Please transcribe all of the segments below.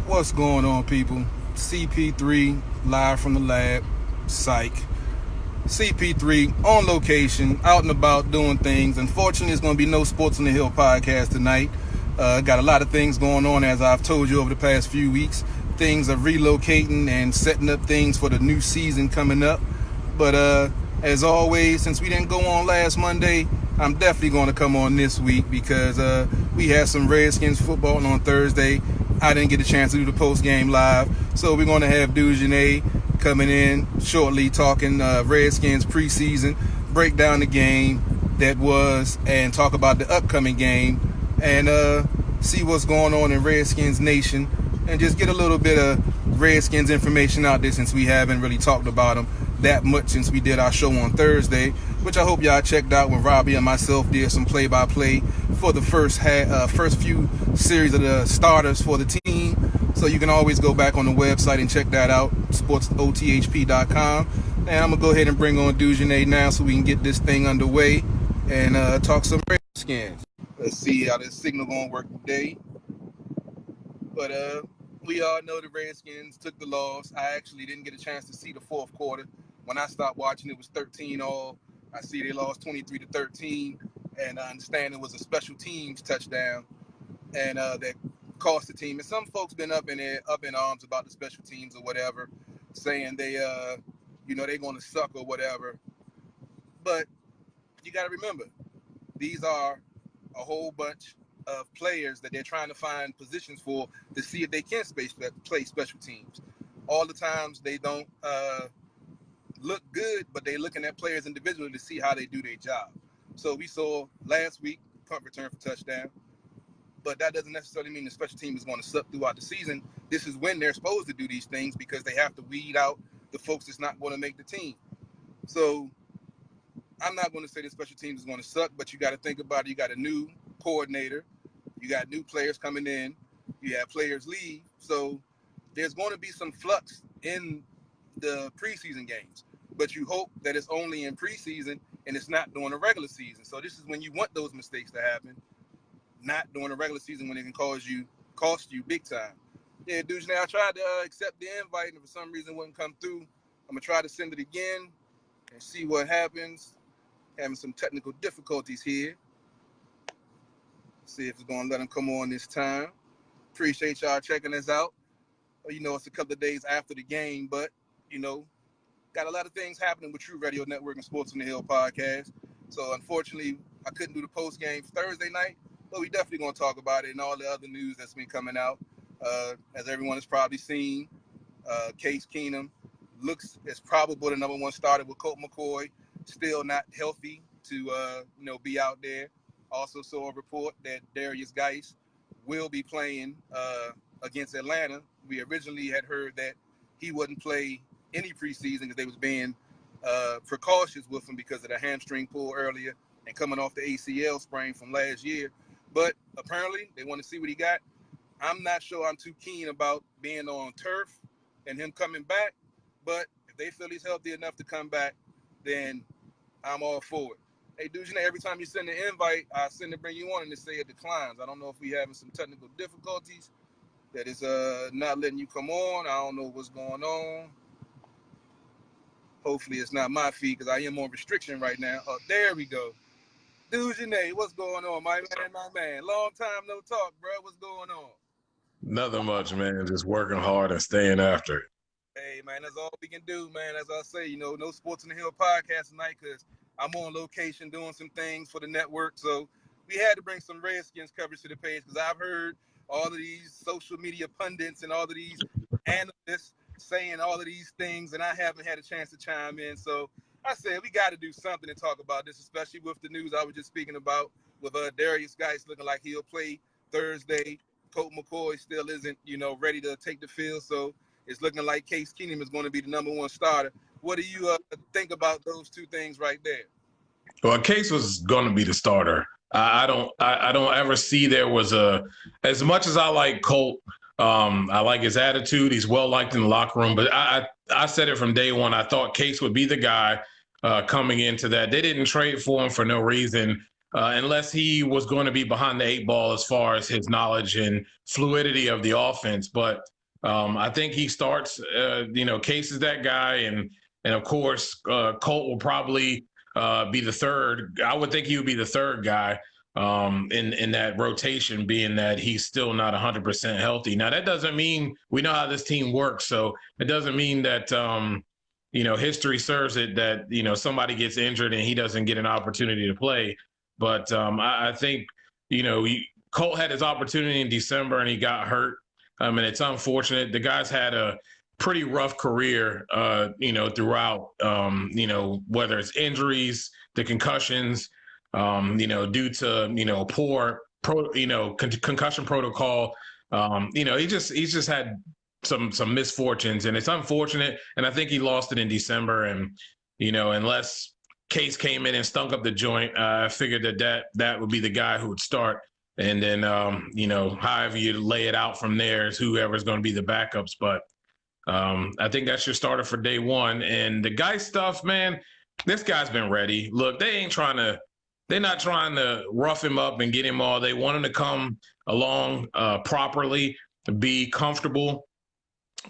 What's going on, people? CP3 live from the lab. Psych. CP3 on location, out and about doing things. Unfortunately, it's going to be no Sports on the Hill podcast tonight. Got a lot of things going on, as I've told you over the past few weeks. Things are relocating and setting up things for the new season coming up. But as always, since we didn't go on last Monday, I'm definitely going to come on this week because we had some Redskins football on Thursday. I didn't get a chance to do the post-game live, so we're going to have Dujunnea coming in shortly talking Redskins preseason, break down the game that was, and talk about the upcoming game, and see what's going on in Redskins Nation, and just get a little bit of Redskins information out there since we haven't really talked about them that much since we did our show on Thursday, which I hope y'all checked out when Robbie and myself did some play-by-play for the first few series of the starters for the team. So you can always go back on the website and check that out, SportsOTHP.com. And I'm going to go ahead and bring on Dujunnea now so we can get this thing underway and talk some Redskins. Let's see how this signal going to work today. But we all know the Redskins took the loss. I actually didn't get a chance to see the fourth quarter. When I stopped watching, it was 13-all. I see they lost 23-13, and I understand it was a special teams touchdown, and that cost the team. And some folks been up in arms about the special teams or whatever, saying they, they're going to suck or whatever. But you got to remember, these are a whole bunch of players that they're trying to find positions for to see if they can play special teams. All the times they don't look good, but they're looking at players individually to see how they do their job. So we saw last week punt return for touchdown, but that doesn't necessarily mean the special team is going to suck throughout the season. This is when they're supposed to do these things because they have to weed out the folks that's not going to make the team. So I'm not going to say the special teams is going to suck, but you got to think about it. You got a new coordinator. You got new players coming in. You have players leave. So there's going to be some flux in the preseason games. But you hope that it's only in preseason and it's not during the regular season. So this is when you want those mistakes to happen, not during the regular season when it can cost you big time. Yeah, Dujunnea, I tried to accept the invite, and for some reason it wouldn't come through. I'm going to try to send it again and see what happens. Having some technical difficulties here. See if it's going to let them come on this time. Appreciate y'all checking us out. It's a couple of days after the game, but, got a lot of things happening with True Radio Network and Sports on the Hill podcast. So, unfortunately, I couldn't do the post-game Thursday night, but we definitely going to talk about it and all the other news that's been coming out. As everyone has probably seen, Case Keenum looks as probable the number one starter with Colt McCoy, still not healthy to, be out there. Also saw a report that Darius Geis will be playing against Atlanta. We originally had heard that he wouldn't play any preseason because they was being precautious with him because of the hamstring pull earlier and coming off the ACL sprain from last year. But apparently they want to see what he got. I'm not sure I'm too keen about being on turf and him coming back. But if they feel he's healthy enough to come back, then I'm all for it. Hey, Dujunnea, every time you send an invite, I send to bring you on and they say it declines. I don't know if we having some technical difficulties that is not letting you come on. I don't know what's going on. Hopefully it's not my feed because I am on restriction right now. Oh, there we go. Dujunnea, what's going on, my man? Long time no talk, bro. What's going on? Nothing much, man. Just working hard and staying after it. Hey, man, that's all we can do, man. As I say, no Sports on the Hill podcast tonight because I'm on location doing some things for the network. So we had to bring some Redskins coverage to the page because I've heard all of these social media pundits and all of these analysts saying all of these things, and I haven't had a chance to chime in. So I said we got to do something to talk about this, especially with the news I was just speaking about with Darius Geis looking like he'll play Thursday. Colt McCoy still isn't, ready to take the field. So it's looking like Case Keenum is going to be the number one starter. What do you think about those two things right there? Well, Case was going to be the starter. I don't ever see there was as much as I like Colt. I like his attitude. He's well liked in the locker room. But I said it from day one. I thought Case would be the guy coming into that. They didn't trade for him for no reason. unless he was going to be behind the eight ball as far as his knowledge and fluidity of the offense. But I think he starts. Case is that guy, and of course Colt will probably be the third. I would think he would be the third guy in that rotation, being that he's still not 100% healthy. Now that doesn't mean we know how this team works, so it doesn't mean that history serves it that somebody gets injured and he doesn't get an opportunity to play. But I think Colt had his opportunity in December and he got hurt. And it's unfortunate. The guy's had a pretty rough career, throughout, whether it's injuries, the concussions, due to, poor, concussion protocol. He's just had some misfortunes, and it's unfortunate. And I think he lost it in December. And, unless Case came in and stunk up the joint, I figured that would be the guy who would start. And then, however you lay it out from there is whoever's going to be the backups. But I think that's your starter for day one. And the guy stuff, man, this guy's been ready. Look, they're not trying to rough him up and get him all. They want him to come along properly, be comfortable.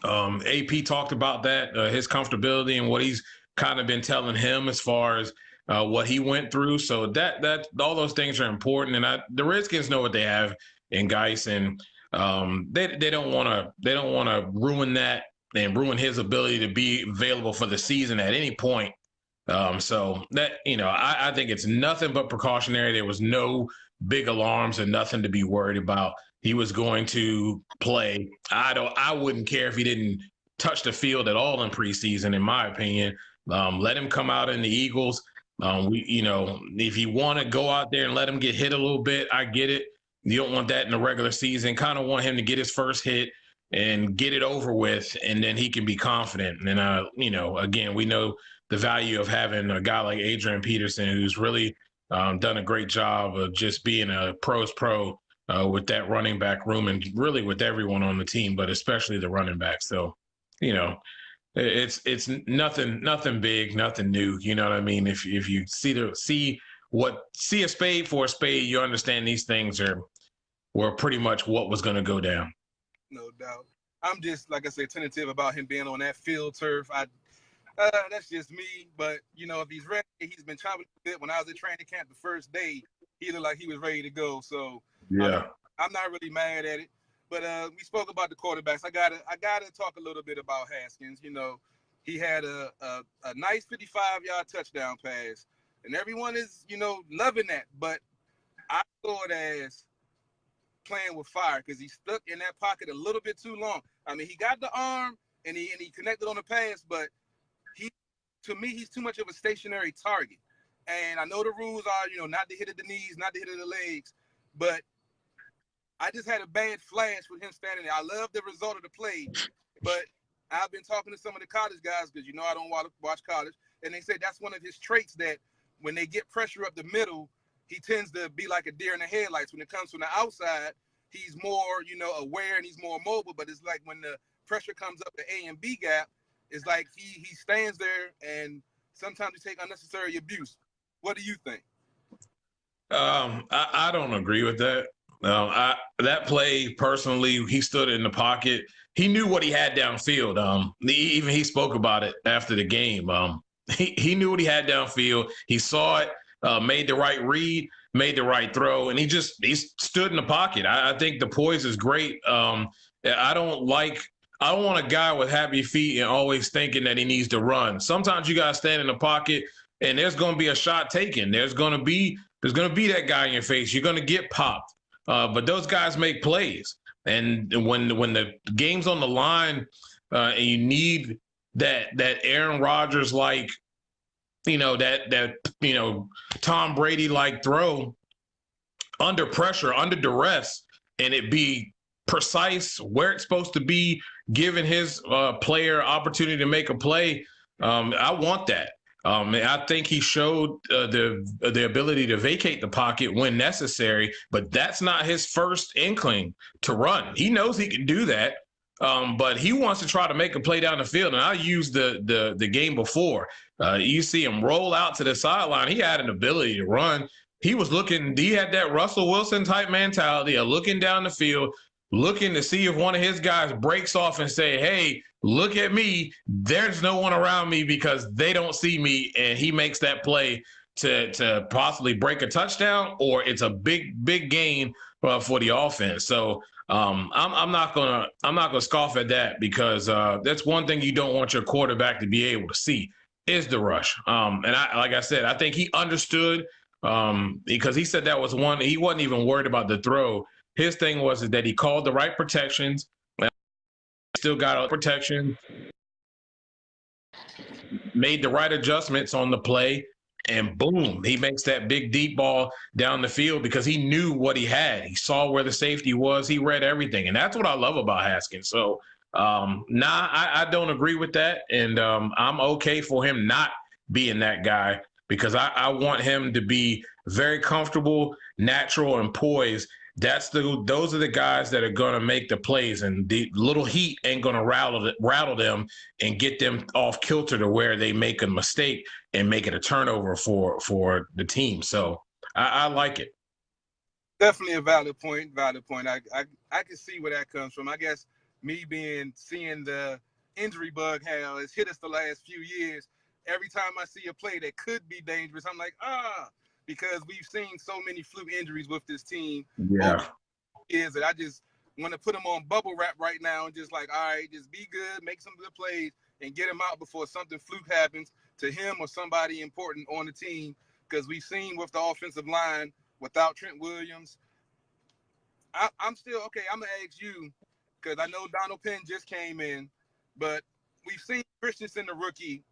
AP talked about that, his comfortability and what he's kind of been telling him as far as what he went through. So that all those things are important. And the Redskins know what they have in Geis, and they don't want to ruin that and ruin his ability to be available for the season at any point. So that, I think it's nothing but precautionary. There was no big alarms and nothing to be worried about. He was going to play. I wouldn't care if he didn't touch the field at all in preseason, in my opinion. Let him come out in the Eagles. If you want to go out there and let him get hit a little bit, I get it. You don't want that in the regular season. Kind of want him to get his first hit and get it over with, and then he can be confident. And again, we know the value of having a guy like Adrian Peterson, who's really done a great job of just being a pro's pro with that running back room, and really with everyone on the team, but especially the running back. So, it's nothing big, nothing new. You know what I mean? If you see a spade for a spade, you understand these things were pretty much what was going to go down. No doubt. I'm just, like I said, tentative about him being on that field turf. That's just me. But if he's ready, he's been chopping a bit. When I was at training camp the first day, he looked like he was ready to go. So yeah, I'm not really mad at it. But we spoke about the quarterbacks. I gotta talk a little bit about Haskins. He had a nice 55-yard touchdown pass, and everyone is loving that. But I saw it as playing with fire because he stuck in that pocket a little bit too long. I mean, he got the arm and he connected on the pass, but to me, he's too much of a stationary target. And I know the rules are, not to hit at the knees, not to hit at the legs, but I just had a bad flash with him standing there. I love the result of the play, but I've been talking to some of the college guys because, I don't watch college, and they say that's one of his traits, that when they get pressure up the middle, he tends to be like a deer in the headlights. When it comes from the outside, he's more, aware and he's more mobile, but it's like when the pressure comes up the A and B gap, it's like he stands there, and sometimes he take unnecessary abuse. What do you think? I don't agree with that. That play, personally, he stood in the pocket. He knew what he had downfield. Even he spoke about it after the game. He knew what he had downfield. He saw it, made the right read, made the right throw, and he stood in the pocket. I think the poise is great. I don't want a guy with happy feet and always thinking that he needs to run. Sometimes you got to stand in the pocket, and there's going to be a shot taken. There's going to be that guy in your face. You're going to get popped. But those guys make plays. And when the game's on the line and you need that Aaron Rodgers like, Tom Brady like throw under pressure, under duress, and it be precise where it's supposed to be, giving his player opportunity to make a play. I want that. I think he showed the ability to vacate the pocket when necessary, but that's not his first inkling to run. He knows he can do that, but he wants to try to make a play down the field. And I used the game before. You see him roll out to the sideline. He had an ability to run. He was looking. He had that Russell Wilson type mentality of looking down the field, looking to see if one of his guys breaks off and say, hey, look at me. There's no one around me because they don't see me. And he makes that play to possibly break a touchdown, or it's a big gain for the offense. So I'm not gonna scoff at that, because that's one thing you don't want your quarterback to be able to see is the rush. And like I said, I think he understood, because he said that was one. He wasn't even worried about the throw. His thing was that he called the right protections, still got protection, made the right adjustments on the play, and boom, he makes that big deep ball down the field because he knew what he had. He saw where the safety was. He read everything, and that's what I love about Haskins. So, I don't agree with that, and I'm okay for him not being that guy, because I want him to be very comfortable, natural, and poised. Those are the guys that are going to make the plays, and the little heat ain't going to rattle them and get them off kilter to where they make a mistake and make it a turnover for the team. So I like it. Definitely a valid point. I can see where that comes from. I guess me seeing the injury bug has hit us the last few years. Every time I see a play that could be dangerous, I'm like, because we've seen so many fluke injuries with this team. Yeah. Is that I just want to put them on bubble wrap right now and just like, all right, just be good, make some good plays, and get him out before something fluke happens to him or somebody important on the team. Because we've seen with the offensive line without Trent Williams. I'm still, okay, I'm going to ask you, because I know Donald Penn just came in, but we've seen Christensen, the rookie,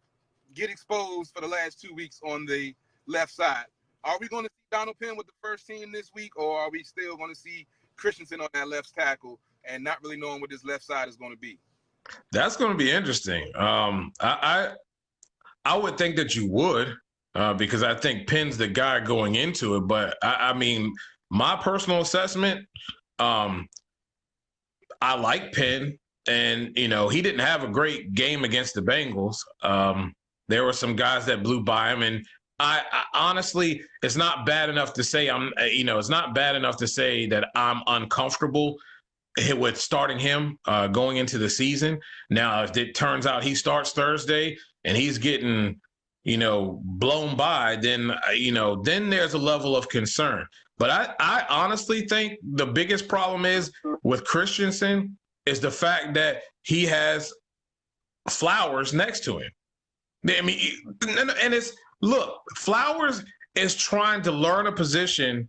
get exposed for the last 2 weeks on the left side. Are we going to see Donald Penn with the first team this week, or are we still going to see Christensen on that left tackle and not really knowing what his left side is going to be? That's going to be interesting. I would think that you would, because I think Penn's the guy going into it. But I mean, my personal assessment, I like Penn, and he didn't have a great game against the Bengals. There were some guys that blew by him, and I honestly, it's not bad enough to say it's not bad enough to say that I'm uncomfortable with starting him going into the season. Now, if it turns out he starts Thursday and he's getting, blown by, then there's a level of concern. But I honestly think the biggest problem is with Christensen is the fact that he has Flowers next to him. I mean, and look, Flowers is trying to learn a position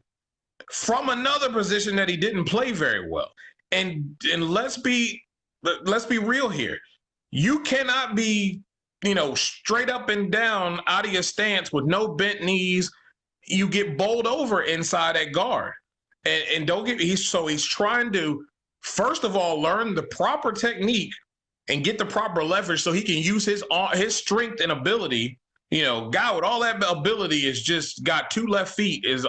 from another position that he didn't play very well. And let's be real here. You cannot be, straight up and down out of your stance with no bent knees. You get bowled over inside at guard. And don't get he's trying to, first of all, learn the proper technique and get the proper leverage so he can use his strength and ability. Guy with all that ability is just got 2 left feet is,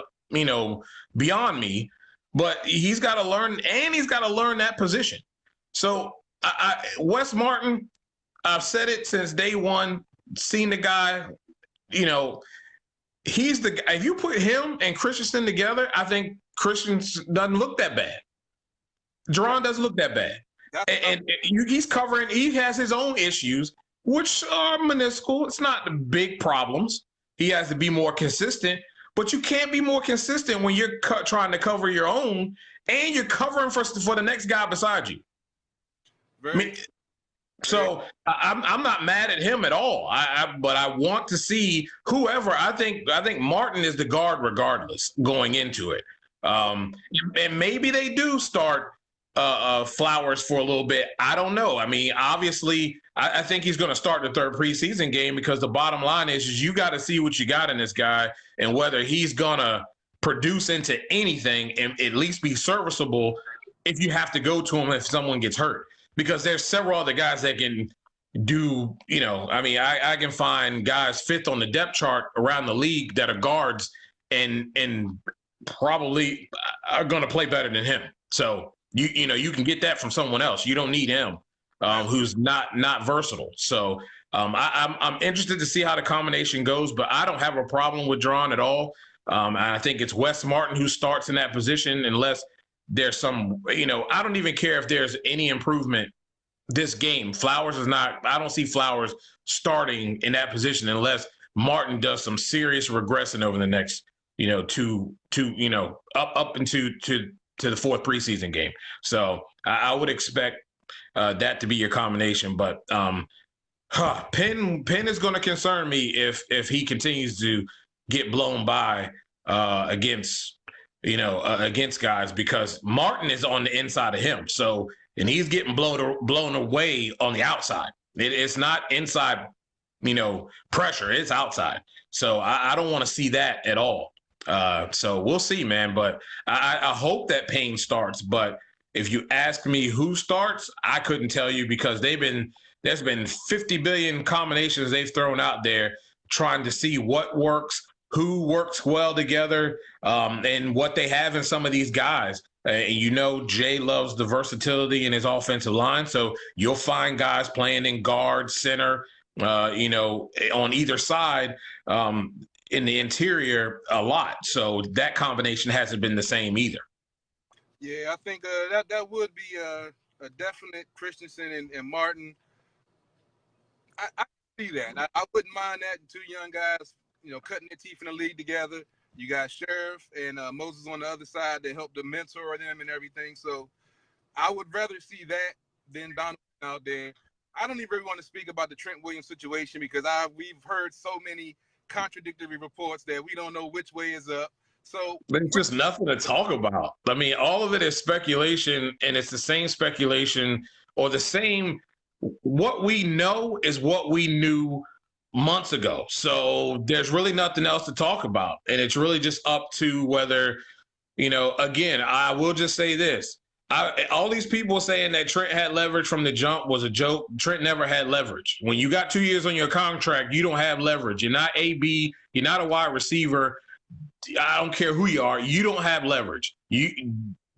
beyond me. But he's got to learn, and he's got to learn that position. So Wes Martin, I've said it since day one, seen the guy, he's the guy. If you put him and Christensen together, I think Christensen doesn't look that bad. Dujunnea doesn't look that bad. And he's covering, he has his own issues, which are meniscal. It's not the big problems. He has to be more consistent, but you can't be more consistent when you're trying to cover your own and you're covering for the next guy beside you. So I'm not mad at him at all. But I want to see whoever. I think Martin is the guard regardless going into it. And maybe they do start Flowers for a little bit. I don't know. I mean, obviously, I think he's going to start the 3rd preseason game, because the bottom line is you got to see what you got in this guy and whether he's going to produce into anything and at least be serviceable if you have to go to him if someone gets hurt. Because there's several other guys that can do, I can find guys 5th on the depth chart around the league that are guards and probably are going to play better than him. So, you can get that from someone else. You don't need him, who's not versatile. So I'm interested to see how the combination goes, but I don't have a problem with Dujunnea at all. I think it's Wes Martin who starts in that position unless there's some, I don't even care if there's any improvement this game. Flowers is not, I don't see Flowers starting in that position unless Martin does some serious regressing over the next, up into the fourth preseason game. So I would expect that to be your combination. But Penn is going to concern me if he continues to get blown by against guys, because Martin is on the inside of him. So, and he's getting blown away on the outside. It's not inside, pressure. It's outside. So I don't want to see that at all. So we'll see, man. But I hope that Payne starts. But if you ask me who starts, I couldn't tell you, because there's been 50 billion combinations they've thrown out there trying to see what works, who works well together, and what they have in some of these guys. Jay loves the versatility in his offensive line, so you'll find guys playing in guard, center, on either side, in the interior a lot. So that combination hasn't been the same either. Yeah, I think that would be a definite Christensen and Martin. I see that. I wouldn't mind that. Two young guys, cutting their teeth in the league together. You got Sheriff and Moses on the other side to help to mentor them and everything. So I would rather see that than Donovan out there. I don't even really want to speak about the Trent Williams situation, because we've heard so many contradictory reports that we don't know which way is up. So there's just nothing to talk about. I mean, all of it is speculation, and it's the same speculation, or the same. What we know is what we knew months ago. So there's really nothing else to talk about. And it's really just up to whether, again, I will just say this. All these people saying that Trent had leverage from the jump was a joke. Trent never had leverage. When you got 2 years on your contract, you don't have leverage. You're not AB. You're not a wide receiver. I don't care who you are. You don't have leverage.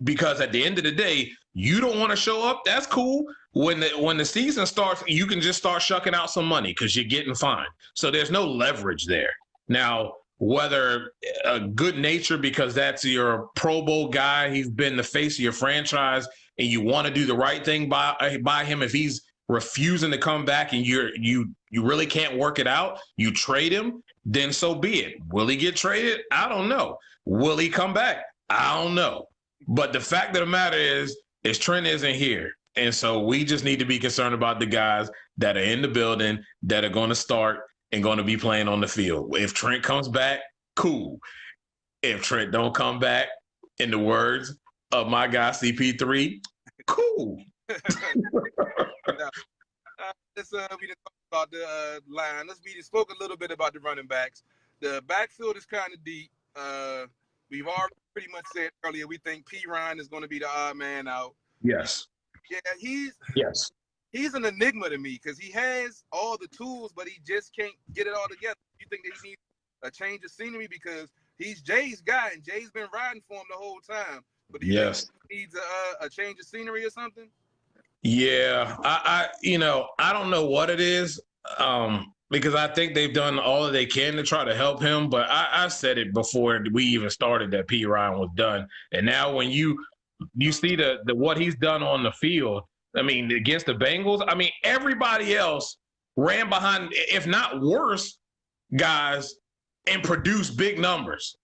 Because at the end of the day, you don't want to show up. That's cool. When the season starts, you can just start shucking out some money because you're getting fined. So there's no leverage there. Now, whether a good nature because that's your Pro Bowl guy, he's been the face of your franchise, and you want to do the right thing by him. If he's refusing to come back and you really can't work it out, you trade him, then so be it. Will he get traded? I don't know. Will he come back? I don't know. But the fact of the matter is Trent isn't here. And so we just need to be concerned about the guys that are in the building that are going to start and going to be playing on the field. If Trent comes back, cool. If Trent don't come back, in the words of my guy CP3, cool. We didn't talk about the line. We spoke a little bit about the running backs. The backfield is kind of deep. We've already pretty much said earlier we think P. Ryan is going to be the odd man out. Yes. Yeah, he's an enigma to me, because he has all the tools, but he just can't get it all together. You think that he needs a change of scenery, because he's Jay's guy and Jay's been riding for him the whole time. But do you think he needs a change of scenery or something? Yeah, I don't know what it is, because I think they've done all that they can to try to help him. But I said it before we even started that P. Ryan was done. And now when you see the what he's done on the field, I mean, against the Bengals, I mean, everybody else ran behind, if not worse, guys, and produced big numbers.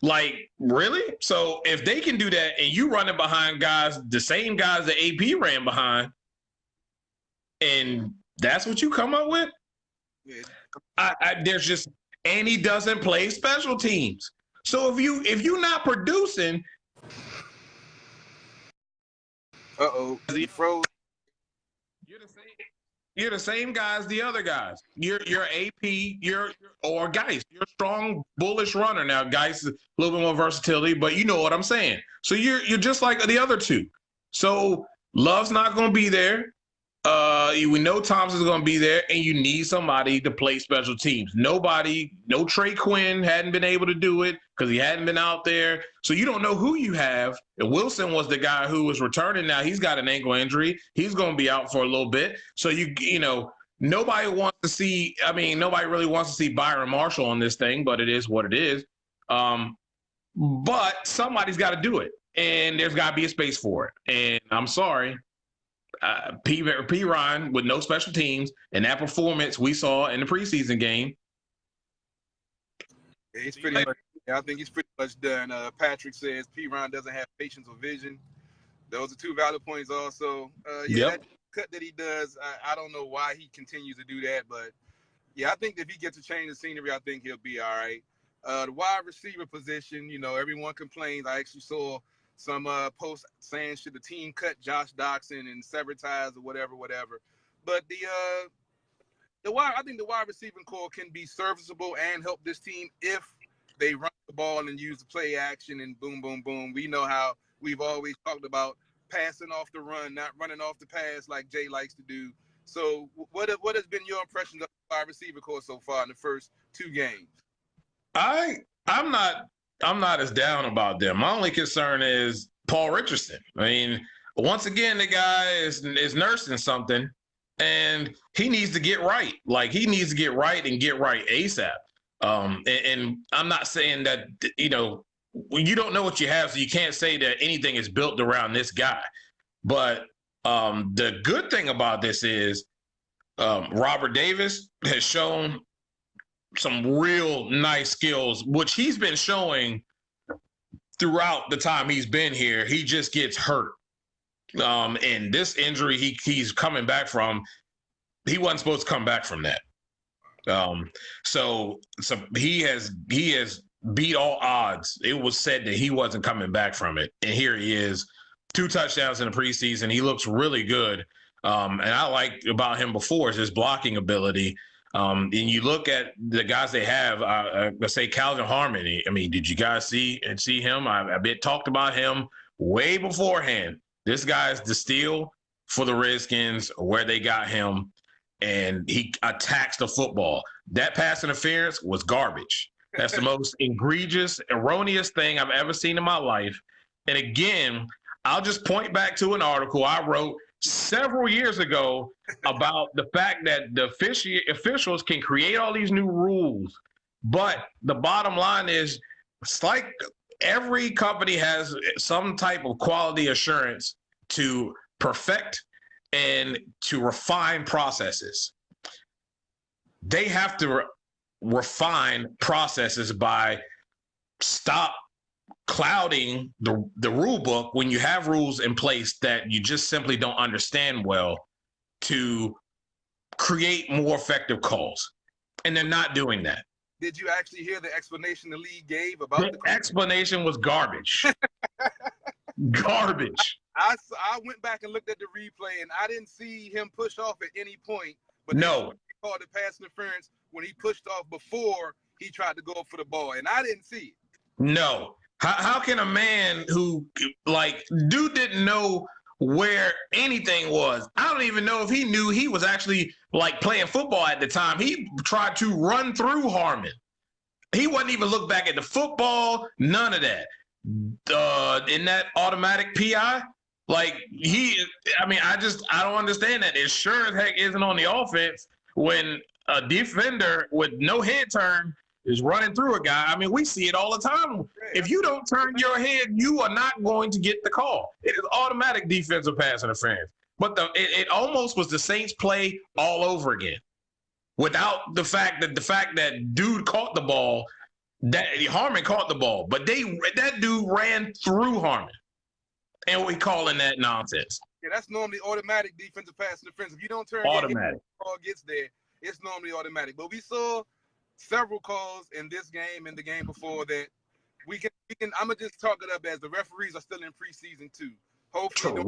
Like, really? So if they can do that and you running behind guys, the same guys that AP ran behind, and that's what you come up with? There's just, and he doesn't play special teams. So if you're not producing, he froze. You're the same guys, the other guys. You're AP, or Geis. You're a strong, bullish runner. Now, Geis is a little bit more versatility, but you know what I'm saying. So you're just like the other two. So Love's not going to be there. We know Thompson's going to be there, and you need somebody to play special teams. No Trey Quinn hadn't been able to do it because he hadn't been out there. So you don't know who you have. And Wilson was the guy who was returning. Now he's got an ankle injury. He's going to be out for a little bit. So nobody wants to see. I mean, nobody really wants to see Byron Marshall on this thing, but it is what it is. But somebody's got to do it. and there's got to be a space for it. And I'm sorry, P. Ryan with no special teams and that performance we saw in the preseason game. Yeah, he's pretty much. I think he's pretty much done. Patrick says P. Ryan doesn't have patience or vision. Those are two valid points. Also, that cut that he does, I don't know why he continues to do that, but yeah, I think if he gets a change of scenery, I think he'll be all right. The wide receiver position, everyone complains. I actually saw some posts saying should the team cut Josh Doxson and sever ties or whatever. But I think the wide receiving core can be serviceable and help this team if they run the ball and use the play action and boom, boom, boom. We know how we've always talked about passing off the run, not running off the pass like Jay likes to do. So what has been your impression of the wide receiver core so far in the first two games? I'm not as down about them. My only concern is Paul Richardson. I mean, once again, the guy is nursing something, and he needs to get right. Like, he needs to get right and get right ASAP. And I'm not saying that, when you don't know what you have, so you can't say that anything is built around this guy. But the good thing about this is Robert Davis has shown some real nice skills, which he's been showing throughout the time he's been here. He just gets hurt. And this injury he's coming back from, he wasn't supposed to come back from that. So he has beat all odds. It was said that he wasn't coming back from it. And here he is, 2 touchdowns in the preseason. He looks really good. And I liked about him before is his blocking ability. And you look at the guys they have, let's say Calvin Harmon. I mean, did you guys see him? I talked about him way beforehand. This guy's the steal for the Redskins where they got him, and he attacks the football. That pass interference was garbage. That's the most egregious, erroneous thing I've ever seen in my life. And again, I'll just point back to an article I wrote several years ago about the fact that the officials can create all these new rules, but the bottom line is it's like every company has some type of quality assurance to perfect and to refine processes. They have to refine processes by stop clouding the rule book when you have rules in place that you just simply don't understand well, to create more effective calls. And they're not doing that. Did you actually hear the explanation the league gave about the explanation was garbage. Garbage. I went back and looked at the replay, and I didn't see him push off at any point. But no, he called the pass interference when he pushed off before he tried to go for the ball, and I didn't see it. No. How can a man who, dude didn't know where anything was? I don't even know if he knew he was actually, playing football at the time. He tried to run through Harmon. He wasn't even look back at the football, none of that. In that automatic PI, I don't understand that. It sure as heck isn't on the offense when a defender with no head turn is running through a guy. I mean, we see it all the time. If you don't turn your head, you are not going to get the call. It is automatic defensive pass interference. But it almost was the Saints play all over again, without the fact that dude caught the ball, that Harmon caught the ball, but that dude ran through Harmon, and we calling that nonsense. Yeah, that's normally automatic defensive pass interference. If you don't turn automatic, your head, the ball gets there, it's normally automatic. But we saw several calls in this game and the game before that we can I'm gonna just talk it up as the referees are still in preseason too. Hopefully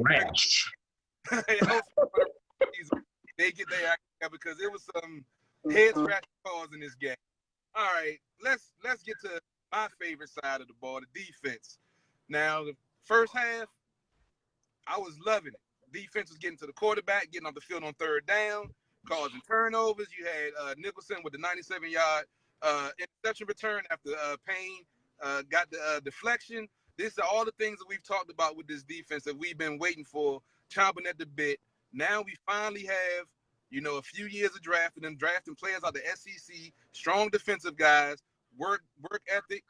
they get their act together, because it was some head scratching calls in this game. All right, let's get to my favorite side of the ball, the defense. Now, the first half, I was loving it. Defense was getting to the quarterback, getting off the field on third down, causing turnovers. You had Nicholson with the 97-yard interception return after Payne got the deflection. These are all the things that we've talked about with this defense that we've been waiting for, chomping at the bit. Now we finally have, a few years of drafting players out of the SEC, strong defensive guys, work ethic,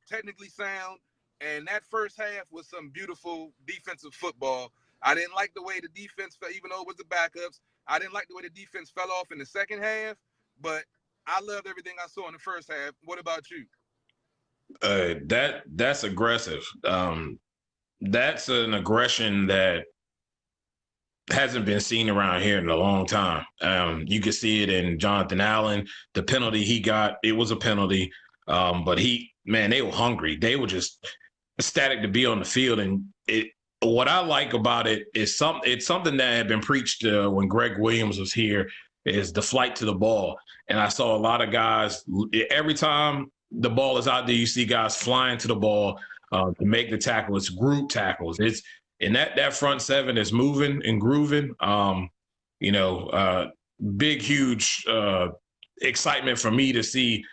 technically sound. And that first half was some beautiful defensive football. I didn't like the way the defense fell, even though it was the backups. I didn't like the way the defense fell off in the second half, but I loved everything I saw in the first half. What about you? That's aggressive. That's an aggression that hasn't been seen around here in a long time. You could see it in Jonathan Allen. The penalty he got, it was a penalty. But they were hungry. They were just ecstatic to be on the field. And what I like about it is it's something that had been preached when Greg Williams was here, is the flight to the ball. And I saw a lot of guys, every time the ball is out there, you see guys flying to the ball to make the tackle. It's group tackles. And that front seven is moving and grooving. Big, huge excitement for me to see,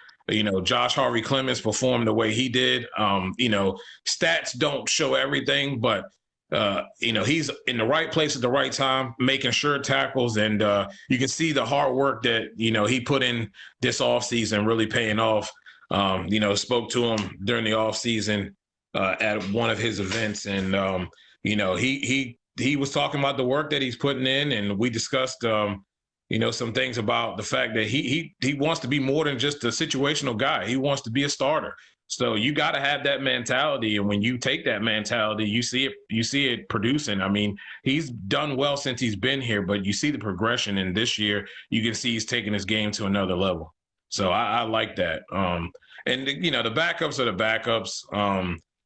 Josh Harvey Clemens perform the way he did. Stats don't show everything, but, he's in the right place at the right time, making sure tackles. And you can see the hard work that, he put in this offseason really paying off. Spoke to him during the offseason at one of his events. And, he was talking about the work that he's putting in. And we discussed, some things about the fact that he wants to be more than just a situational guy. He wants to be a starter. So you got to have that mentality. And when you take that mentality, you see it producing. I mean, he's done well since he's been here, but you see the progression. And this year you can see he's taking his game to another level. So I like that. And the backups are the backups.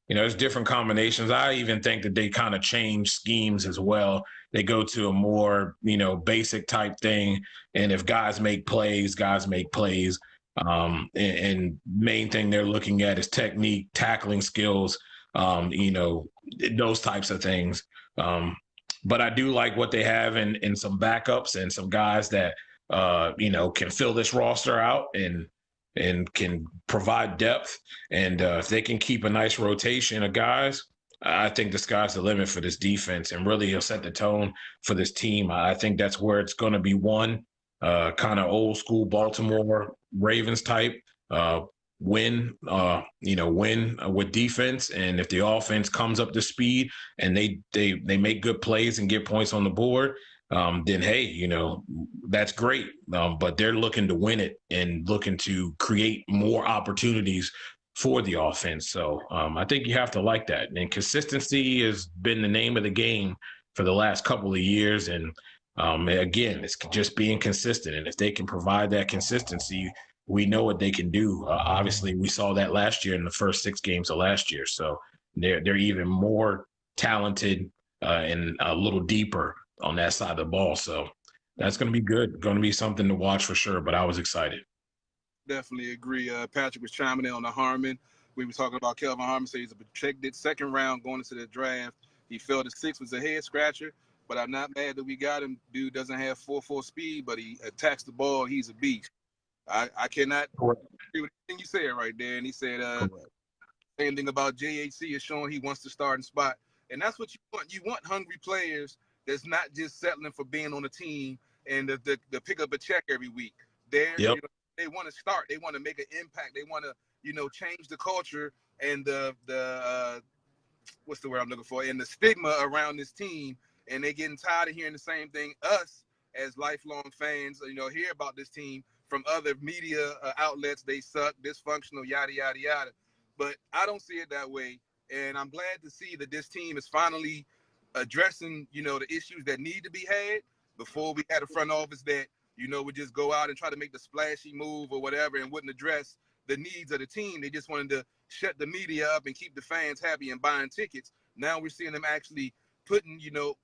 There's different combinations. I even think that they kind of change schemes as well. They go to a more, basic type thing. And if guys make plays, guys make plays. And main thing they're looking at is technique, tackling skills, those types of things. But I do like what they have in some backups and some guys that, can fill this roster out and can provide depth. And if they can keep a nice rotation of guys, I think the sky's the limit for this defense, and really he'll set the tone for this team. I think that's where it's going to be won, kind of old school Baltimore Ravens type win with defense. And if the offense comes up to speed and they make good plays and get points on the board, then, hey, that's great. But they're looking to win it and looking to create more opportunities for the offense. So I think you have to like that. And consistency has been the name of the game for the last couple of years. And again, it's just being consistent. And if they can provide that consistency, we know what they can do. Obviously, we saw that last year in the first 6 games of last year. So they're even more talented and a little deeper on that side of the ball. So that's going to be good. Going to be something to watch for sure. But I was excited. Definitely agree. Patrick was chiming in on the Harmon. We were talking about Kelvin Harmon. So he's a projected second round going into the draft. He felt the 6 was a head scratcher, but I'm not mad that we got him. Dude doesn't have 4.4 speed, but he attacks the ball. He's a beast. I cannot agree with anything you said right there. And he said same thing about JHC is showing he wants to start in spot. And that's what you want. You want hungry players that's not just settling for being on a team and to pick up a check every week. They want to start. They want to make an impact. They want to, change the culture and the what's the word I'm looking for? And the stigma around this team. And they're getting tired of hearing the same thing us as lifelong fans, hear about this team from other media outlets. They suck, dysfunctional, yada, yada, yada. But I don't see it that way. And I'm glad to see that this team is finally addressing, the issues that need to be had. Before we had a front office that, would just go out and try to make the splashy move or whatever and wouldn't address the needs of the team. They just wanted to shut the media up and keep the fans happy and buying tickets. Now we're seeing them actually putting,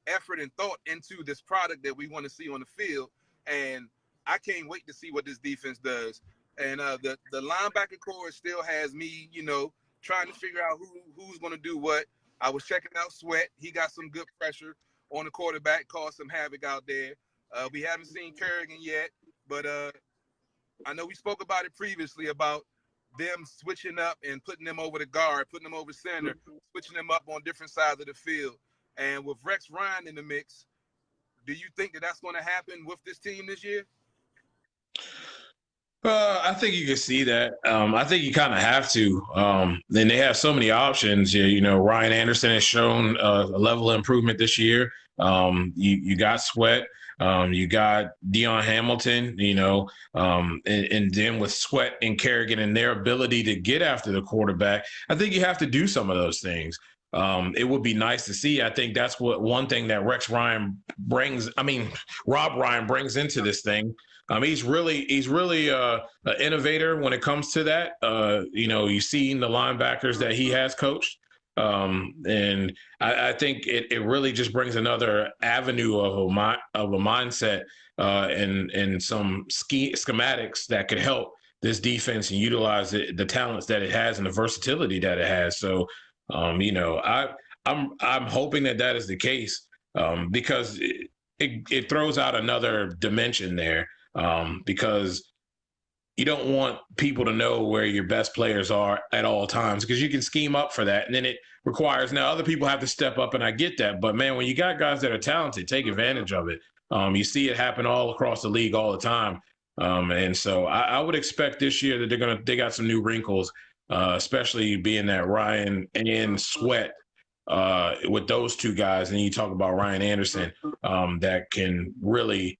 effort and thought into this product that we want to see on the field. And I can't wait to see what this defense does. And the linebacker core still has me, trying to figure out who's going to do what. I was checking out Sweat. He got some good pressure on the quarterback, caused some havoc out there. We haven't seen Kerrigan yet, but I know we spoke about it previously about them switching up and putting them over the guard, putting them over center, switching them up on different sides of the field. And with Rex Ryan in the mix, do you think that that's going to happen with this team this year? I think you can see that. I think you kind of have to. Then they have so many options. You know, Ryan Anderson has shown a level of improvement this year. You got Sweat. You got Deion Hamilton, you know, and then with Sweat and Kerrigan and their ability to get after the quarterback, I think you have to do some of those things. It would be nice to see. I think that's what one thing that Rob Ryan brings into this thing. He's really an innovator when it comes to that. You know, you've seen the linebackers that he has coached. And I think it really just brings another avenue of a mindset and some schematics that could help this defense and utilize the talents that it has and the versatility that it has. So, you know, I'm hoping that is the case because it throws out another dimension there because you don't want people to know where your best players are at all times because you can scheme up for that. And then it requires now other people have to step up. And I get that. But, man, when you got guys that are talented, take advantage of it. You see it happen all across the league all the time. And so I would expect this year that they got some new wrinkles, especially being that Ryan and Sweat with those two guys. And you talk about Ryan Anderson that can really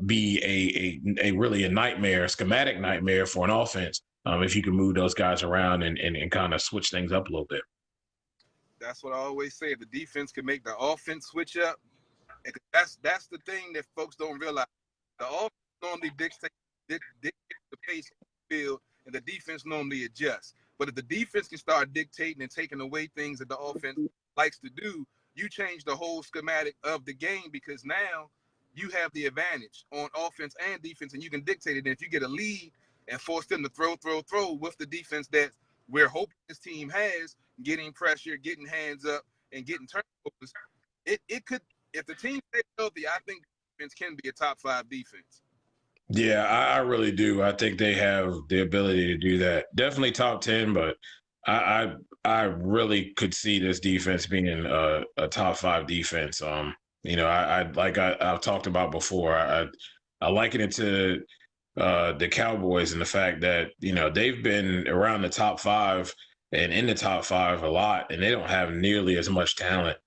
be a nightmare, a schematic nightmare for an offense if you can move those guys around and kind of switch things up a little bit. That's what I always say. If the defense can make the offense switch up, that's the thing that folks don't realize. The offense normally dictates the pace of the field, and the defense normally adjusts. But if the defense can start dictating and taking away things that the offense likes to do, you change the whole schematic of the game because now you have the advantage on offense and defense, and you can dictate it. And if you get a lead and force them to throw with the defense that we're hoping this team has, getting pressure, getting hands up, and getting turnovers, it could, if the team stays healthy, I think defense can be a top 5 defense. Yeah, I really do. I think they have the ability to do that. Definitely top 10, but I really could see this defense being a top 5 defense. You know, I've talked about before. I liken it to the Cowboys and the fact that, you know, they've been around the top 5 and in the top 5 a lot, and they don't have nearly as much talent,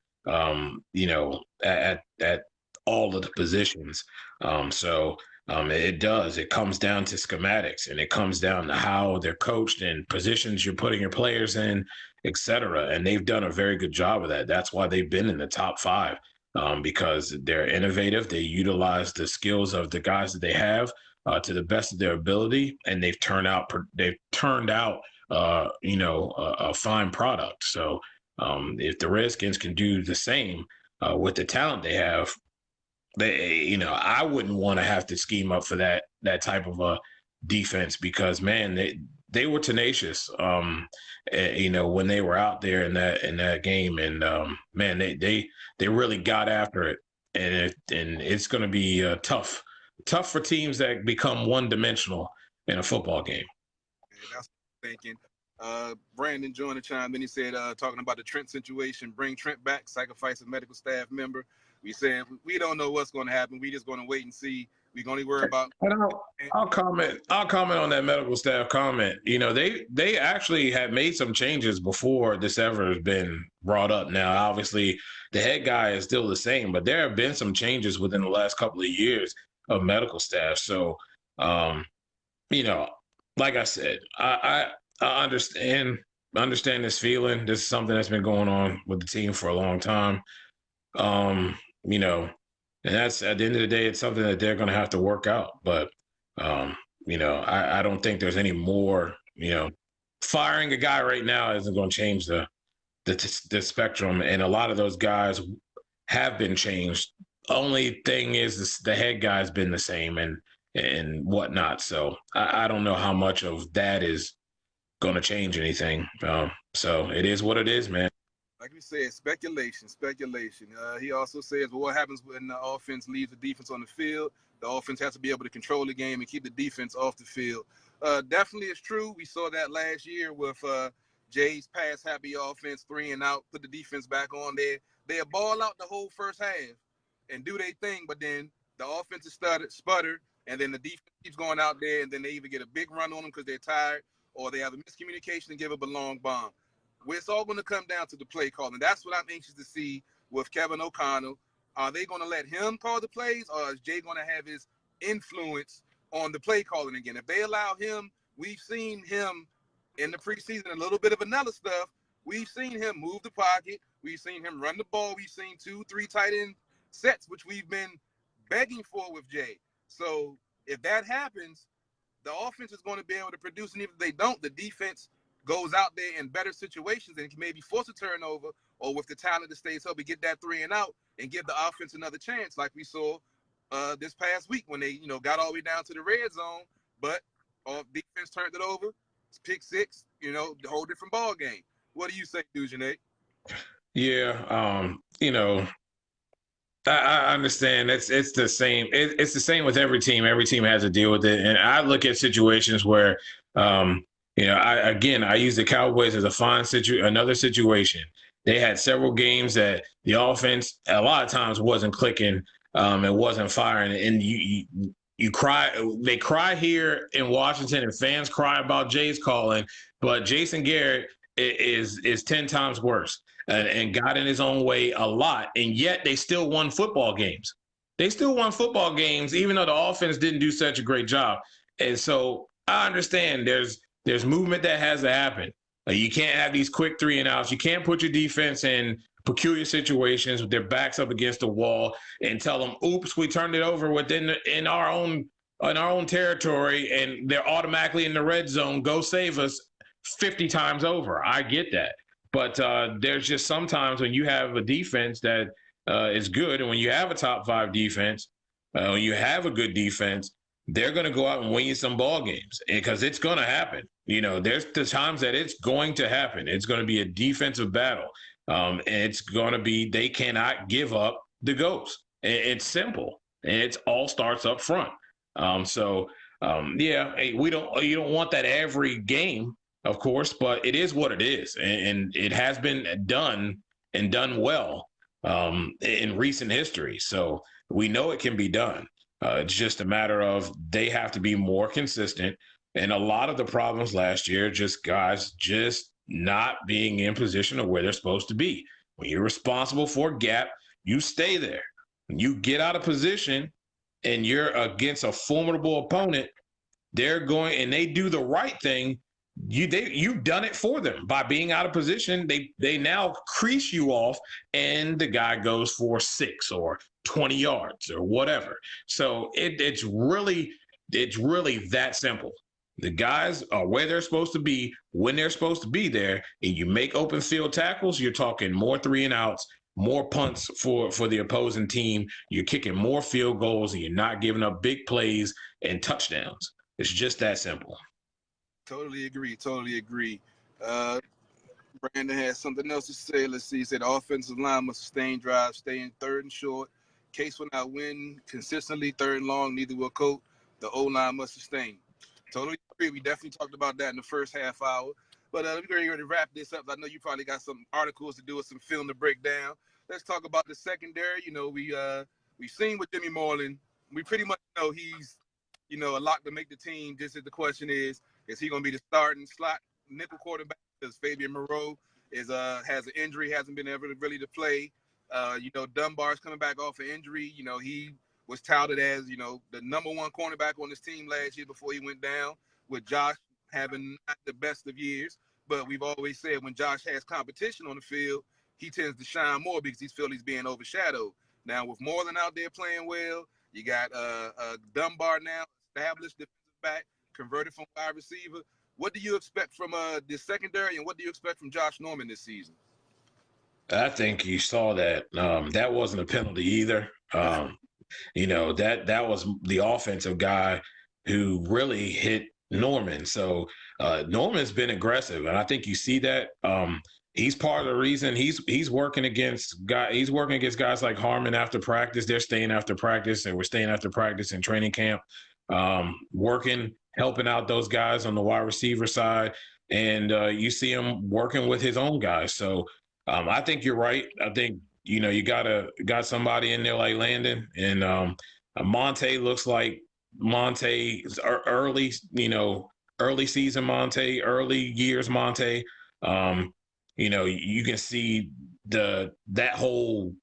you know, at all of the positions. It comes down to schematics, and it comes down to how they're coached and positions you're putting your players in, et cetera. And they've done a very good job of that. That's why they've been in the top 5. Because they're innovative. They utilize the skills of the guys that they have to the best of their ability, and they've turned out you know, a fine product. So if the Redskins can do the same with the talent they have, you know, I wouldn't want to have to scheme up for that type of a defense because, man, they were tenacious, you know, when they were out there in that game, and man, they really got after it, and it's going to be tough for teams that become one-dimensional in a football game. Yeah, that's what I'm thinking. Brandon joined the chime. Then he said, talking about the Trent situation, bring Trent back, sacrifice a medical staff member. We said we don't know what's going to happen. We just going to wait and see. We're going to worry about. I'll comment on that medical staff comment. You know, they actually had made some changes before this ever has been brought up. Now, obviously, the head guy is still the same, but there have been some changes within the last couple of years of medical staff. So, you know, like I said, I understand this feeling. This is something that's been going on with the team for a long time. You know, and that's at the end of the day, it's something that they're going to have to work out. But, you know, I don't think there's any more, you know, firing a guy right now isn't going to change the spectrum. And a lot of those guys have been changed. Only thing is the head guy's been the same and whatnot. So I don't know how much of that is going to change anything. So it is what it is, man. Like we said, speculation. He also says, well, what happens when the offense leaves the defense on the field? The offense has to be able to control the game and keep the defense off the field. Definitely it's true. We saw that last year with Jay's pass-happy offense, 3 and out, put the defense back on there. They'll ball out the whole first half and do their thing, but then the offensive sputter and then the defense keeps going out there, and then they either get a big run on them because they're tired, or they have a miscommunication and give up a long bomb. Well, it's all going to come down to the play calling. That's what I'm anxious to see with Kevin O'Connell. Are they going to let him call the plays, or is Jay going to have his influence on the play calling again? If they allow him, we've seen him in the preseason, a little bit of vanilla stuff. We've seen him move the pocket. We've seen him run the ball. We've seen 2-3 tight end sets, which we've been begging for with Jay. So if that happens, the offense is going to be able to produce. And if they don't, the defense goes out there in better situations and can maybe force a turnover, or with the talent that stays healthy, get that 3 and out and give the offense another chance, like we saw this past week when they, got all the way down to the red zone, but defense turned it over. It's pick six, the whole different ball game. What do you say, Dujunnea? Yeah, I understand. It's the same. It's the same with every team. Every team has to deal with it. And I look at situations where, I use the Cowboys as another situation. They had several games that the offense a lot of times wasn't clicking, and wasn't firing. And you cry. They cry here in Washington, and fans cry about Jay's calling. But Jason Garrett is 10 times worse. And got in his own way a lot, and yet they still won football games. Even though the offense didn't do such a great job. And so I understand there's movement that has to happen. You can't have these quick 3 and outs. You can't put your defense in peculiar situations with their backs up against the wall and tell them, "Oops, we turned it over in our own territory, and they're automatically in the red zone. Go save us 50 times over." I get that. But there's just sometimes when you have a defense that is good, and when you have a top 5 defense, when you have a good defense, they're going to go out and win you some ball games, because it's going to happen. There's the times that it's going to happen. It's going to be a defensive battle. And it's going to be, they cannot give up the ghost. It's simple. And it all starts up front. You don't want that every game, of course, but it is what it is. And it has been done and done well in recent history. So we know it can be done. It's just a matter of they have to be more consistent. And a lot of the problems last year, just guys just not being in position of where they're supposed to be. When you're responsible for a gap, you stay there. When you get out of position and you're against a formidable opponent, they're going and they do the right thing. You've done it for them by being out of position. They now crease you off, and the guy goes for 6 or 20 yards or whatever. So it's really that simple. The guys are where they're supposed to be when they're supposed to be there, and you make open field tackles. You're talking more 3 and outs, more punts for the opposing team. You're kicking more field goals, and you're not giving up big plays and touchdowns. It's just that simple. Totally agree. Brandon has something else to say. Let's see. He said the offensive line must sustain drives, stay in 3rd and short. Case will not win consistently 3rd and long. Neither will Colt. The O-line must sustain. Totally agree. We definitely talked about that in the first half hour. But let me go ahead and wrap this up. I know you probably got some articles to do with some film to break down. Let's talk about the secondary. We've seen with Jimmy Moreland. We pretty much know he's, a lock to make the team. Just as the question is he going to be the starting slot nickel quarterback? Because Fabian Moreau has an injury, hasn't been able to really to play. Dunbar's coming back off an injury. He was touted as, the number 1 cornerback on his team last year before he went down, with Josh having not the best of years. But we've always said when Josh has competition on the field, he tends to shine more because he's being overshadowed. Now, with Moreland out there playing well, you got Dunbar now, established defensive back, converted from wide receiver. What do you expect from the secondary, and what do you expect from Josh Norman this season? I think you saw that. That wasn't a penalty either. That was the offensive guy who really hit Norman. So Norman's been aggressive, and I think you see that. He's part of the reason he's working against guys like Harmon after practice. They're staying after practice, and we're staying after practice in training camp, helping out those guys on the wide receiver side. And you see him working with his own guys. So I think you're right. I think, you got somebody in there like Landon, and Monte looks like Monte early, early season Monte, early years Monte. You can see that whole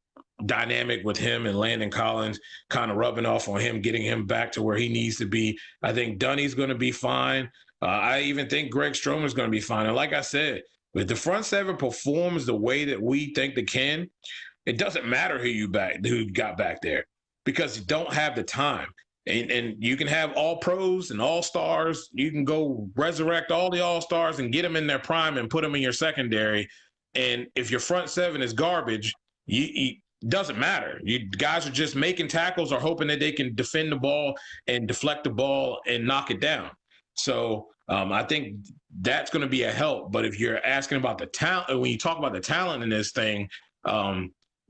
dynamic with him and Landon Collins kind of rubbing off on him, getting him back to where he needs to be. I think Dunny's going to be fine. I even think Greg Stroman's going to be fine. And like I said, if the front seven performs the way that we think they can, it doesn't matter who got back there, because you don't have the time. And you can have all pros and all stars. You can go resurrect all the all stars and get them in their prime and put them in your secondary. And if your front seven is garbage, it doesn't matter. You guys are just making tackles or hoping that they can defend the ball and deflect the ball and knock it down. So I think that's going to be a help. But if you're asking about the talent, when you talk about the talent in this thing,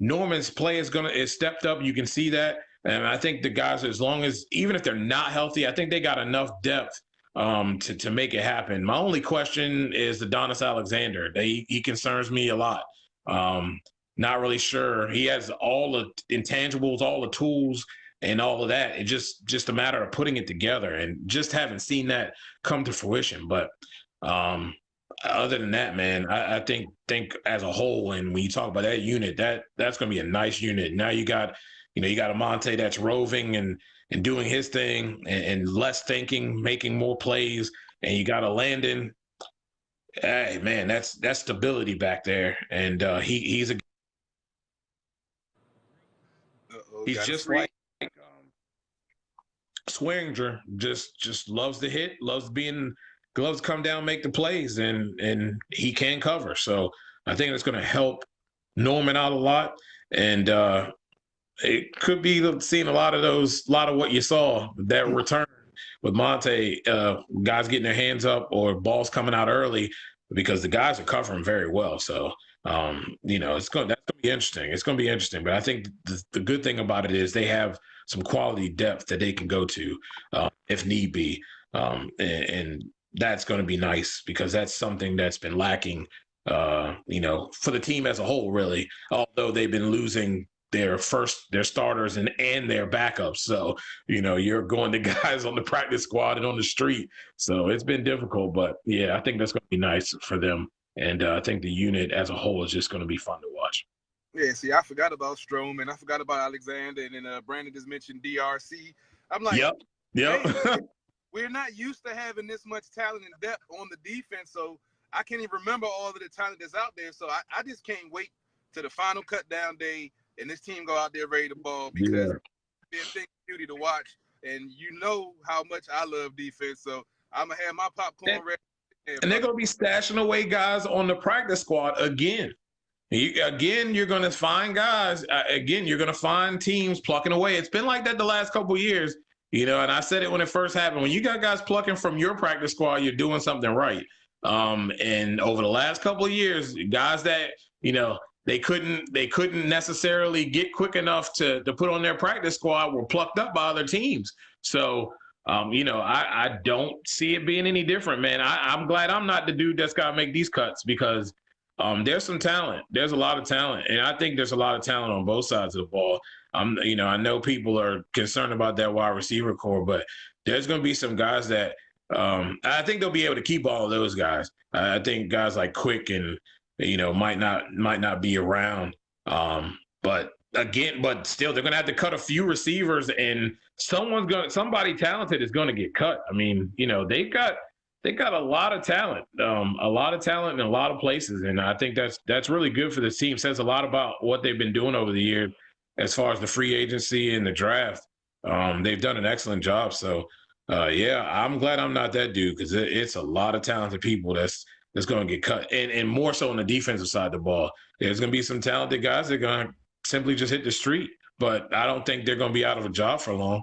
Norman's play is stepped up. You can see that. And I think the guys, even if they're not healthy, I think they got enough depth to make it happen. My only question is Adonis Alexander. He concerns me a lot. Not really sure. He has all the intangibles, all the tools, and all of that. It's just a matter of putting it together, and just haven't seen that come to fruition. But other than that, man, I think as a whole, and when you talk about that unit, that's going to be a nice unit. Now you got a Monte that's roving and doing his thing and less thinking, making more plays, and you got a Landon. Hey, man, that's stability back there, and he's just like Swearinger, just loves to hit, loves to come down, make the plays, and he can cover. So I think that's going to help Norman out a lot, and it could be seeing a lot of what you saw, that return with Monte, guys getting their hands up or balls coming out early, because the guys are covering very well. So, that's going to be interesting. It's going to be interesting. But I think the good thing about it is they have some quality depth that they can go to if need be. And that's going to be nice, because that's something that's been lacking, for the team as a whole, really, although they've been losing their starters and their backups. So, you're going to guys on the practice squad and on the street. So it's been difficult, but yeah, I think that's going to be nice for them. And I think the unit as a whole is just going to be fun to watch. Yeah, see, I forgot about Stroman. I forgot about Alexander. And then Brandon just mentioned DRC. I'm like, yep. Hey, we're not used to having this much talent and depth on the defense. So I can't even remember all of the talent that's out there. So I just can't wait to the final cut down day and this team go out there ready to ball, because it's a thing of beauty to watch. And you know how much I love defense. So I'm going to have my popcorn ready. And they're going to be stashing away guys on the practice squad again. You're going to find guys. You're going to find teams plucking away. It's been like that the last couple of years, and I said it when it first happened. When you got guys plucking from your practice squad, you're doing something right. And over the last couple of years, guys that, they couldn't necessarily get quick enough to put on their practice squad were plucked up by other teams. So, I don't see it being any different, man. I'm glad I'm not the dude that's got to make these cuts, because there's some talent. There's a lot of talent. And I think there's a lot of talent on both sides of the ball. I know people are concerned about that wide receiver core, but there's going to be some guys that I think they'll be able to keep all of those guys. I think guys like Quick and, might not be around. But still, they're going to have to cut a few receivers, and somebody talented is going to get cut. I mean, they got a lot of talent, in a lot of places. And I think that's really good for the team. Says a lot about what they've been doing over the years as far as the free agency and the draft. They've done an excellent job. So, I'm glad I'm not that dude, because it's a lot of talented people that's going to get cut. And more so on the defensive side of the ball. There's going to be some talented guys that are going to simply just hit the street. But I don't think they're going to be out of a job for long.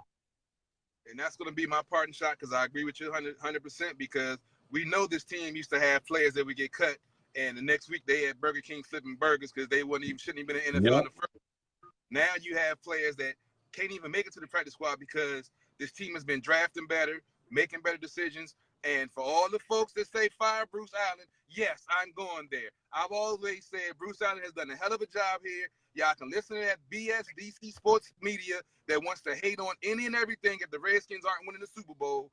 And that's going to be my parting shot, because I agree with you 100%, because we know this team used to have players that would get cut, and the next week they had Burger King flipping burgers because they shouldn't even been in the NFL in the first. Now you have players that can't even make it to the practice squad because this team has been drafting better, making better decisions. And for all the folks that say fire Bruce Allen, yes, I'm going there. I've always said Bruce Allen has done a hell of a job here. Y'all can listen to that BS DC sports media that wants to hate on any and everything if the Redskins aren't winning the Super Bowl.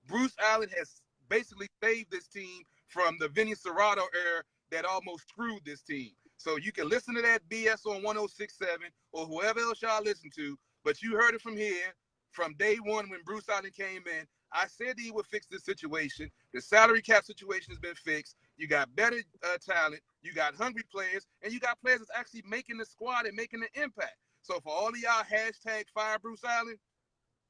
Bruce Allen has basically saved this team from the Vinny Serrato era that almost screwed this team. So you can listen to that BS on 106.7 or whoever else y'all listen to, but you heard it from here from day one when Bruce Allen came in. I said he would fix this situation. The salary cap situation has been fixed. You got better talent. You got hungry players. And you got players that's actually making the squad and making the impact. So for all of y'all hashtag fire Bruce Allen,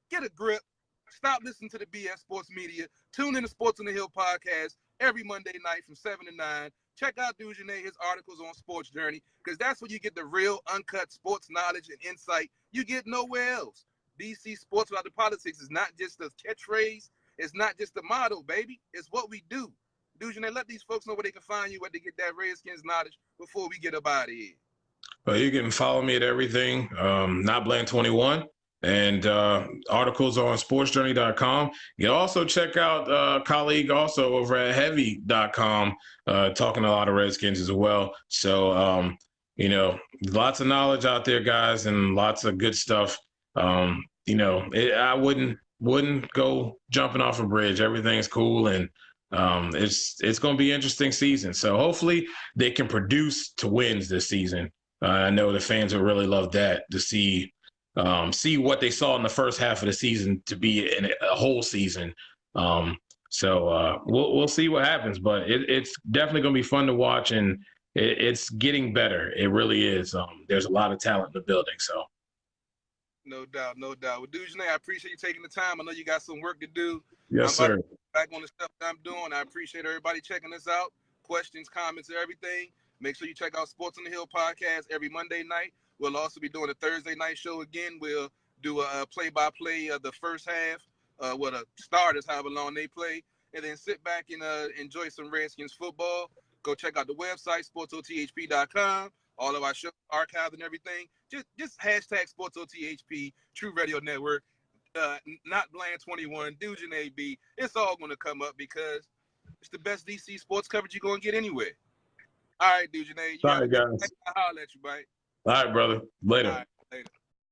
get a grip. Stop listening to the BS sports media. Tune in to Sports on the Hill podcast every Monday night from 7 to 9. Check out Dujunnea, his articles on SportsJourney, because that's where you get the real uncut sports knowledge and insight you get nowhere else. DC Sports Without the Politics is not just a catchphrase. It's not just a motto, baby. It's what we do. Dujunnea, let these folks know where they can find you, where they get that Redskins knowledge before we get up out of here. Well, you can follow me at everything, NotBland21, and articles on SportsJourney.com. You can also check out a colleague also over at Heavy.com, talking a lot of Redskins as well. So, lots of knowledge out there, guys, and lots of good stuff. I wouldn't go jumping off a bridge. Everything's cool, and it's going to be an interesting season. So hopefully they can produce to wins this season. I know the fans would really love that, to see what they saw in the first half of the season to be in a whole season. So we'll see what happens, but it's definitely going to be fun to watch, and it's getting better. It really is. There's a lot of talent in the building. So. No doubt, no doubt. Well, Dujunnea, I appreciate you taking the time. I know you got some work to do. Yes, sir. Back on the stuff that I'm doing. I appreciate everybody checking us out. Questions, comments, everything. Make sure you check out Sports on the Hill podcast every Monday night. We'll also be doing a Thursday night show again. We'll do a play-by-play of the first half, the starters, however long they play, and then sit back and enjoy some Redskins football. Go check out the website, SportsOTHP.com. All of our shows archived and everything. Just hashtag SportsOTHP, True Radio Network, not Bland21, DujunneaB. It's all going to come up because it's the best DC sports coverage you're going to get anywhere. All right, Dujunnea. All right, guys. I'll holler at you, buddy. All right, brother. Later. All right, later.